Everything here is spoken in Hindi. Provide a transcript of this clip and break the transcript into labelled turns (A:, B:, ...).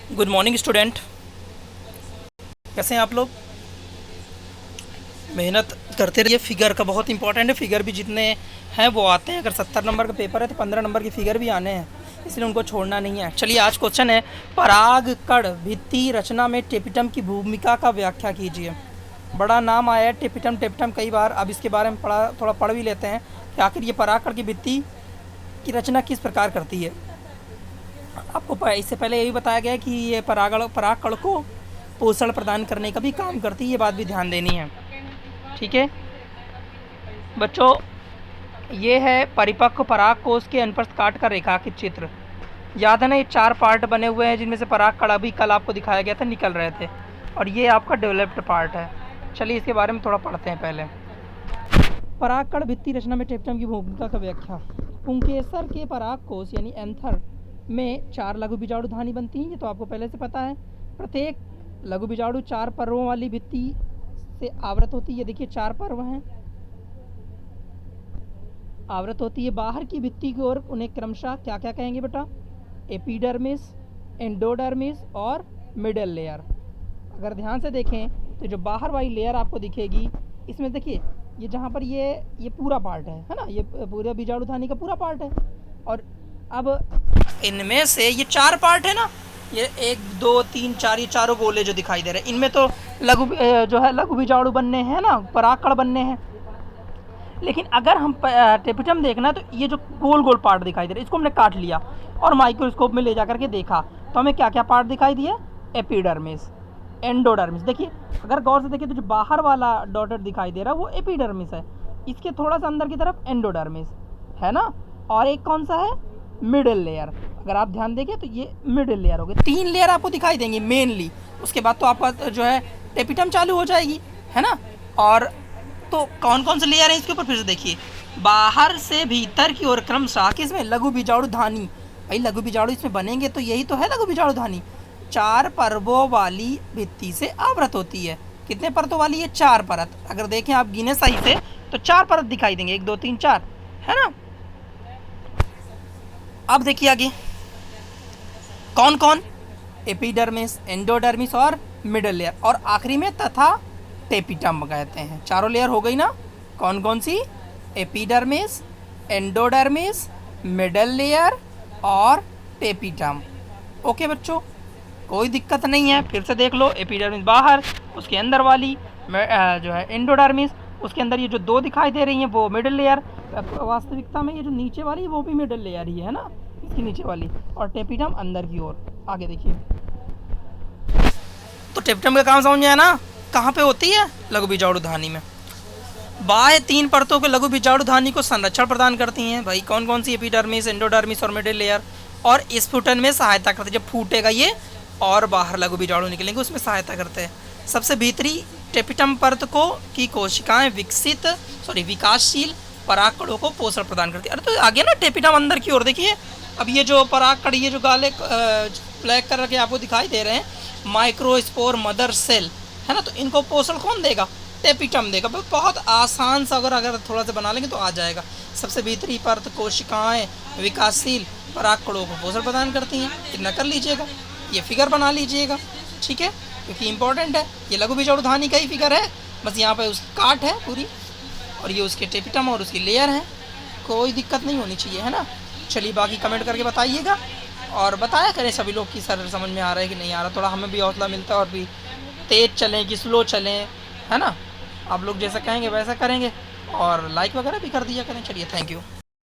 A: Good morning student. कैसे हैं आप लोग? मेहनत करते रहिए। फिगर का बहुत इंपॉर्टेंट है। फिगर भी जितने हैं वो आते हैं। अगर 70 नंबर का पेपर है तो 15 नंबर के फिगर भी आने हैं, इसलिए उनको छोड़ना नहीं है। चलिए आज क्वेश्चन है, परागकण भित्ति रचना में टेपिटम की भूमिका का व्याख्या कीजिए। बड़ा नाम आया है टेपिटम टेपिटम कई बार। अब इसके बारे में थोड़ा पढ़ भी लेते हैं कि आखिर ये परागकण की भित्ति की रचना किस प्रकार करती है। आपको इससे पहले ये भी बताया गया है कि ये परागकण को पोषण प्रदान करने का भी काम करती है। ये बात भी ध्यान देनी है, ठीक है बच्चों। ये है परिपक्व पराग कोष के अनुप्रस्थ काट का रेखांकित चित्र। याद है ना, ये 4 पार्ट बने हुए हैं जिनमें से परागकण अभी कल आपको दिखाया गया था, निकल रहे थे, और ये आपका डेवलप्ड पार्ट है। चलिए इसके बारे में थोड़ा पढ़ते हैं पहले। परागकण भित्ति रचना में टेपिटम की भूमिका का व्याख्या। पुंकेसर के पराग कोष यानी एंथर में 4 लघु बीजाणु धानी बनती हैं, ये तो आपको पहले से पता है। प्रत्येक लघु बीजाणु 4 पर्वों वाली भित्ति से आवृत होती है। देखिए 4 पर्व हैं, आवृत होती है। बाहर की भित्ति की ओर उन्हें क्रमशः क्या क्या कहेंगे बेटा? एपिडर्मिस, एंडोडर्मिस और मिडल लेयर। अगर ध्यान से देखें तो जो बाहर वाली लेयर आपको दिखेगी, इसमें देखिए ये जहाँ पर ये पूरा पार्ट है ना, ये पूरा बीजाणु धानी का पूरा पार्ट है। और अब इनमें से ये 4 पार्ट है ना, ये 1 2 3 4, ये चारों गोले जो दिखाई दे रहे हैं, इनमें तो लघु बीजाणु बनने हैं ना, परागकण बनने हैं। लेकिन अगर हम टेपिटम देखना तो ये जो गोल गोल पार्ट दिखाई दे रहा है, इसको हमने काट लिया और माइक्रोस्कोप में ले जा करके देखा तो हमें क्या क्या पार्ट दिखाई दिए? Epidermis, endodermis. देखिए अगर गौर से देखिए तो जो बाहर वाला डॉटेड दिखाई दे रहा है वो एपिडर्मिस है, इसके थोड़ा सा अंदर की तरफ एंडोडर्मिस है ना, और एक कौन सा है? Middle layer. अगर आप ध्यान देंगे तो ये मिडिल लेयर हो गई। 3 लेयर आपको दिखाई देंगी मेनली, उसके बाद तो आपका जो है टेपिटम चालू हो जाएगी, है ना। और तो कौन कौन से लेयर है इसके ऊपर फिर से देखिए। बाहर से भीतर की ओर क्रमशः किसमें? लघु बीजाणु धानी। भाई लघु बीजाणु इसमें बनेंगे तो यही तो है लघु बीजाणु धानी। 4 परतों वाली भित्ति से आवृत होती है। कितने परतों वाली है? 4 परत। अगर देखें आप गिने सही से तो 4 परत दिखाई देंगे, 1 2 3 4, है ना। अब देखिए आगे कौन कौन? एपिडर्मिस, एंडोडर्मिस और मिडल लेयर, और आखिरी में तथा टेपिटम कहते हैं। चारों लेयर हो गई ना। कौन कौन सी? एपिडर्मिस, एंडोडर्मिस, मिडल लेयर और टेपिटम। ओके बच्चों, कोई दिक्कत नहीं है। फिर से देख लो, एपिडर्मिस बाहर, उसके अंदर वाली जो है एंडोडर्मिस, उसके अंदर ये जो 2 दिखाई दे रही हैं वो मिडल लेयर। वास्तविकता में ये जो नीचे वाली वो भी मिडल लेयर ही है ना, इसकी नीचे वाली, और टेपिटम अंदर की ओर। आगे देखिए, तो टेपिटम का काम समझ में आया ना, कहाँ पे होती है? लघु बीजाणु धानी में। बाह्य 3 परतों के लघु बीजाणु धानी को संरक्षण प्रदान करती हैं। भाई कौन कौन सी? एपिडर्मिस, एंडोडर्मिस और मिडिल लेयर। और स्फुटन में सहायता करते हैं, जब फूटेगा ये और बाहर लघु बीजाणु निकलेंगे उसमें सहायता करते हैं। सबसे भीतरी टेपिटम परत को की कोशिकाएं विकासशील परागकणों को पोषण प्रदान करती है। अरे तो आगे ना टेपिटम अंदर की ओर देखिए। अब ये जो परागकण, ये जो गाले ब्लैक कलर के आपको दिखाई दे रहे हैं, माइक्रोस्पोर मदर सेल है ना, तो इनको पोषण कौन देगा? टेपिटम देगा। बहुत आसान सा अगर थोड़ा सा बना लेंगे तो आ जाएगा। सबसे भीतरी परत कोशिकाएं विकासशील परागकणों को पोषण प्रदान करती हैं। इतना कर लीजिएगा, ये फिगर बना लीजिएगा, ठीक है, क्योंकि इंपॉर्टेंट है। ये लघु बीजाणु धानी का ही फिगर है, बस यहाँ पे उसकी काट है पूरी, और ये उसके टेपिटम और उसकी लेयर है। कोई दिक्कत नहीं होनी चाहिए, है ना। चलिए बाकी कमेंट करके बताइएगा, और बताया करें सभी लोग कि सर समझ में आ रहा है कि नहीं आ रहा। थोड़ा हमें भी हौसला मिलता है, और भी तेज़ चलें कि स्लो चलें, है ना। आप लोग जैसा कहेंगे वैसा करेंगे, और लाइक वगैरह भी कर दिया करें। चलिए थैंक यू।